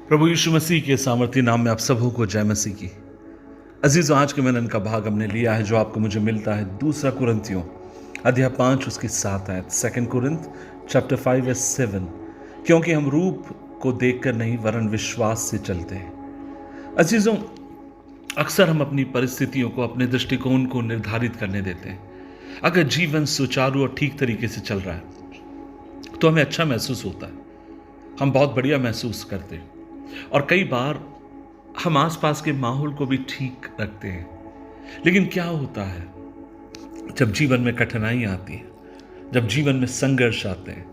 प्रभु यीशु मसीह के सामर्थी नाम में आप सबों को जय मसीह की। अजीज़ों, आज के मनन का भाग हमने लिया है जो आपको मुझे मिलता है दूसरा कुरिन्थियों अध्याय 5 उसकी 7 आयत। 2 कुरिन्थ चैप्टर 5 वर्स 7। क्योंकि हम रूप को देखकर नहीं वरन विश्वास से चलते हैं। अजीज़ों, अक्सर हम अपनी परिस्थितियों को, अपने दृष्टिकोण को निर्धारित करने देते हैं। अगर जीवन सुचारू और ठीक तरीके से चल रहा है तो हमें अच्छा महसूस होता है, हम बहुत बढ़िया महसूस करते हैं और कई बार हम आसपास के माहौल को भी ठीक रखते हैं। लेकिन क्या होता है जब जीवन में कठिनाई आती है, जब जीवन में संघर्ष आते हैं,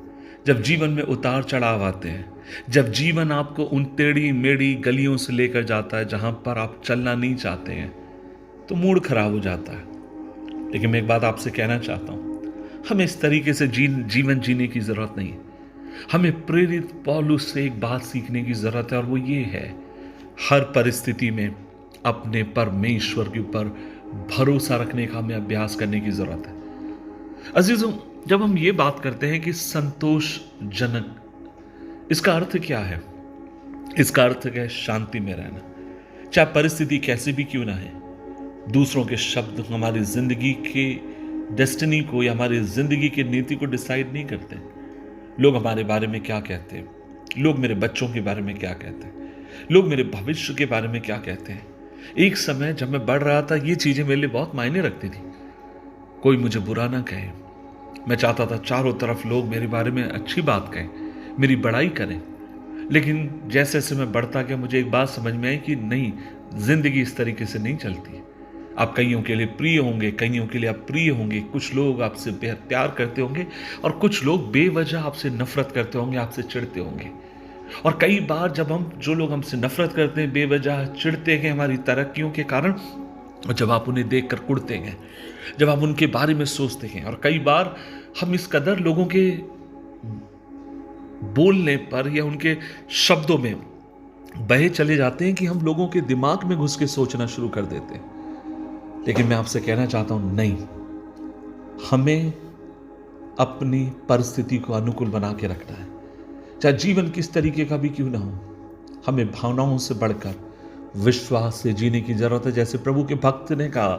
जब जीवन में उतार चढ़ाव आते हैं, जब जीवन आपको उन टेढ़ी मेढ़ी गलियों से लेकर जाता है जहां पर आप चलना नहीं चाहते हैं, तो मूड खराब हो जाता है। लेकिन मैं एक बात आपसे कहना चाहता हूं, हमें इस तरीके से जीवन जीने की जरूरत नहीं है। हमें प्रेरित पौलुस से एक बात सीखने की जरूरत है और वो ये है, हर परिस्थिति में अपने परमेश्वर के ऊपर भरोसा रखने का हमें अभ्यास करने की जरूरत है। अजीजों, जब हम ये बात करते हैं कि संतोषजनक, इसका अर्थ क्या है? इसका अर्थ है शांति में रहना, चाहे परिस्थिति कैसी भी क्यों ना है। दूसरों के शब्द हमारी जिंदगी के डेस्टिनी को या हमारी जिंदगी की नीति को डिसाइड नहीं करते। लोग हमारे बारे में क्या कहते हैं, लोग मेरे बच्चों के बारे में क्या कहते हैं, लोग मेरे भविष्य के बारे में क्या कहते हैं। एक समय जब मैं बढ़ रहा था, ये चीजें मेरे लिए बहुत मायने रखती थी। कोई मुझे बुरा ना कहे, मैं चाहता था चारों तरफ लोग मेरे बारे में अच्छी बात कहें, मेरी बड़ाई करें। लेकिन जैसे जैसे मैं बढ़ता गया, मुझे एक बात समझ में आई कि नहीं, जिंदगी इस तरीके से नहीं चलती है। आप कईयों के लिए प्रिय होंगे, कईयों के लिए अप्रिय होंगे। कुछ लोग आपसे बेहद प्यार करते होंगे और कुछ लोग बेवजह आपसे नफरत करते होंगे, आपसे चिढ़ते होंगे। और कई बार जब जो लोग हमसे नफरत करते हैं, बेवजह चिढ़ते हैं हमारी तरक्कियों के कारण, और जब आप उन्हें देखकर कुढ़ते हैं, जब आप उनके बारे में सोचते हैं, और कई बार हम इस कदर लोगों के बोलने पर या उनके शब्दों में बहे चले जाते हैं कि हम लोगों के दिमाग में घुस के सोचना शुरू कर देते हैं। लेकिन मैं आपसे कहना चाहता हूं, नहीं, हमें अपनी परिस्थिति को अनुकूल बना के रखना है। चाहे जीवन किस तरीके का भी क्यों ना हो, हमें भावनाओं से बढ़कर विश्वास से जीने की जरूरत है। जैसे प्रभु के भक्त ने कहा,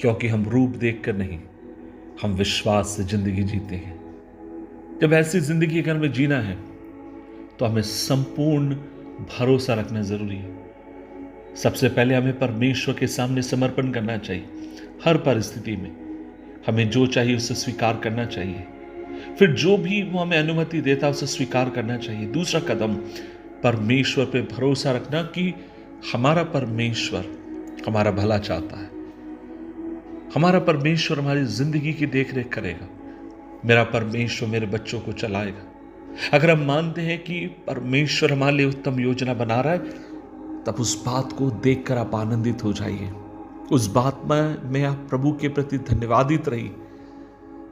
क्योंकि हम रूप देखकर नहीं, हम विश्वास से जिंदगी जीते हैं। जब ऐसी जिंदगी अगर हमें जीना है तो हमें संपूर्ण भरोसा रखना जरूरी है। सबसे पहले हमें परमेश्वर के सामने समर्पण करना चाहिए। हर परिस्थिति में हमें जो चाहिए उसे स्वीकार करना चाहिए। फिर जो भी वो हमें अनुमति देता है उसे स्वीकार करना चाहिए। दूसरा कदम, परमेश्वर पे भरोसा रखना कि हमारा परमेश्वर हमारा भला चाहता है। हमारा परमेश्वर हमारी जिंदगी की देखरेख करेगा। मेरा परमेश्वर मेरे बच्चों को चलाएगा। अगर हम मानते हैं कि परमेश्वर हमारे लिए उत्तम योजना बना रहा है, तब उस बात को देखकर आप आनंदित हो जाइए। उस बात में आप प्रभु के प्रति धन्यवादित रहिए।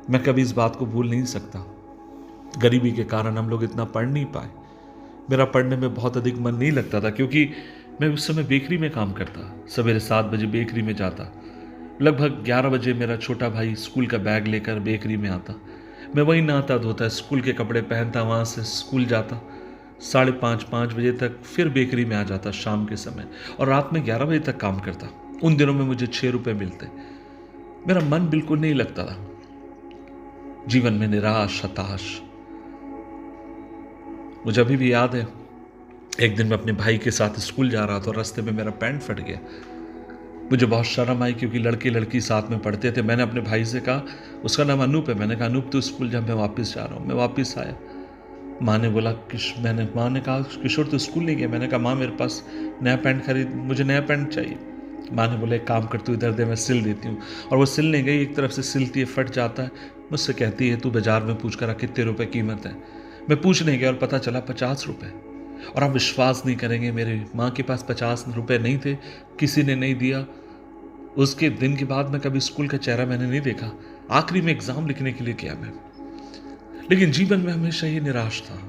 मैं कभी इस बात को भूल नहीं सकता, गरीबी के कारण हम लोग इतना पढ़ नहीं पाए। मेरा पढ़ने में बहुत अधिक मन नहीं लगता था, क्योंकि मैं उस समय बेकरी में काम करता। सवेरे 7 बजे बेकरी में जाता, लगभग 11 बजे मेरा छोटा भाई स्कूल का बैग लेकर बेकरी में आता। मैं वहीं नहाता धोता, स्कूल के कपड़े पहनता, वहाँ से स्कूल जाता, 5:30 बजे तक फिर बेकरी में आ जाता शाम के समय, और रात में 11 बजे तक काम करता। उन दिनों में मुझे 6 रुपए मिलते। मेरा मन बिल्कुल नहीं लगता था, जीवन में निराश, हताश। मुझे अभी भी याद है, एक दिन मैं अपने भाई के साथ स्कूल जा रहा था और रास्ते में मेरा पैंट फट गया। मुझे बहुत शर्म आई, क्योंकि लड़के लड़की साथ में पढ़ते थे। मैंने अपने भाई से कहा, उसका नाम अनूप है, मैंने कहा अनूप तू स्कूल जा, मैं वापस जा रहा हूँ। मैं वापस आया, माँ ने कहा किशोर तू स्कूल नहीं गया? मैंने कहा माँ मेरे पास नया पैंट मुझे नया पैंट चाहिए। माँ ने बोला एक काम कर, तू इधर दे, मैं सिल देती हूँ। और वो सिलने गई, एक तरफ से सिलती है, फट जाता है। मुझसे कहती है तू बाजार में पूछ कर कितने रुपए कीमत है। मैं पूछने गया और पता चला 50 रुपए। और आप विश्वास नहीं करेंगे, मेरी माँ के पास 50 रुपए नहीं थे, किसी ने नहीं दिया। उसके दिन के बाद मैं कभी स्कूल का चेहरा मैंने नहीं देखा। आखिरी में एग्जाम लिखने के लिए गया मैं, लेकिन जीवन में हमेशा ये निराश था।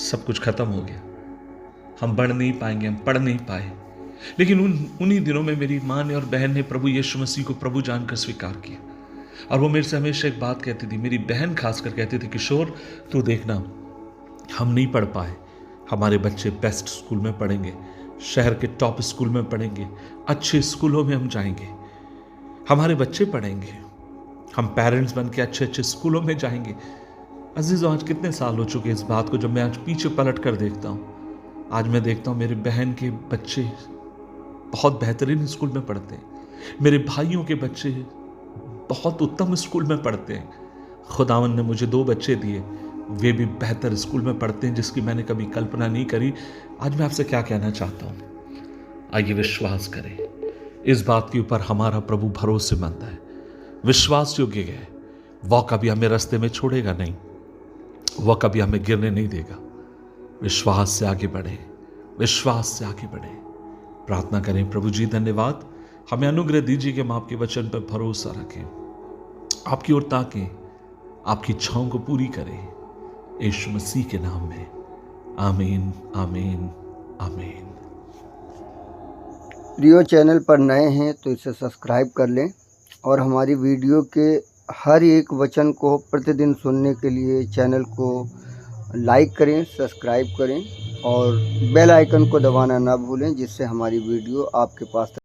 सब कुछ खत्म हो गया, हम बढ़ नहीं पाएंगे, हम पढ़ नहीं पाए। लेकिन उन्हीं दिनों में मेरी माँ ने और बहन ने प्रभु यीशु मसीह को प्रभु जानकर स्वीकार किया। और वो मेरे से हमेशा एक बात कहती थी, मेरी बहन खासकर कहती थी, किशोर तू देखना, हम नहीं पढ़ पाए, हमारे बच्चे बेस्ट स्कूल में पढ़ेंगे, शहर के टॉप स्कूल में पढ़ेंगे, अच्छे स्कूलों में हम जाएंगे, हमारे बच्चे पढ़ेंगे, हम पेरेंट्स बन के अच्छे अच्छे स्कूलों में जाएंगे। अजीज़ों, आज कितने साल हो चुके इस बात को, जब मैं आज पीछे पलट कर देखता हूँ, आज मैं देखता हूँ मेरे बहन के बच्चे बहुत बेहतरीन स्कूल में पढ़ते हैं, मेरे भाइयों के बच्चे बहुत उत्तम स्कूल में पढ़ते हैं। खुदावन ने मुझे 2 बच्चे दिए, वे भी बेहतर स्कूल में पढ़ते हैं जिसकी मैंने कभी कल्पना नहीं करी। आज मैं आपसे क्या कहना चाहता हूँ, आइए विश्वास करें इस बात के ऊपर, हमारा प्रभु भरोसेमंद है, विश्वास योग्य है। वह कभी हमें रास्ते में छोड़ेगा नहीं, वह कभी हमें गिरने नहीं देगा। विश्वास से आगे बढ़े, विश्वास से आगे बढ़े। प्रार्थना करें, प्रभु जी धन्यवाद, हमें अनुग्रह दीजिए कि हम आपके वचन पर भरोसा रखें, आपकी ओर ताकें, आपकी इच्छाओं को पूरी करें, यीशु मसीह के नाम में, आमीन आमीन आमीन। प्रियो, चैनल पर नए हैं तो इसे सब्सक्राइब कर लें और हमारी वीडियो के हर एक वचन को प्रतिदिन सुनने के लिए चैनल को लाइक करें, सब्सक्राइब करें और बेल आइकन को दबाना ना भूलें, जिससे हमारी वीडियो आपके पास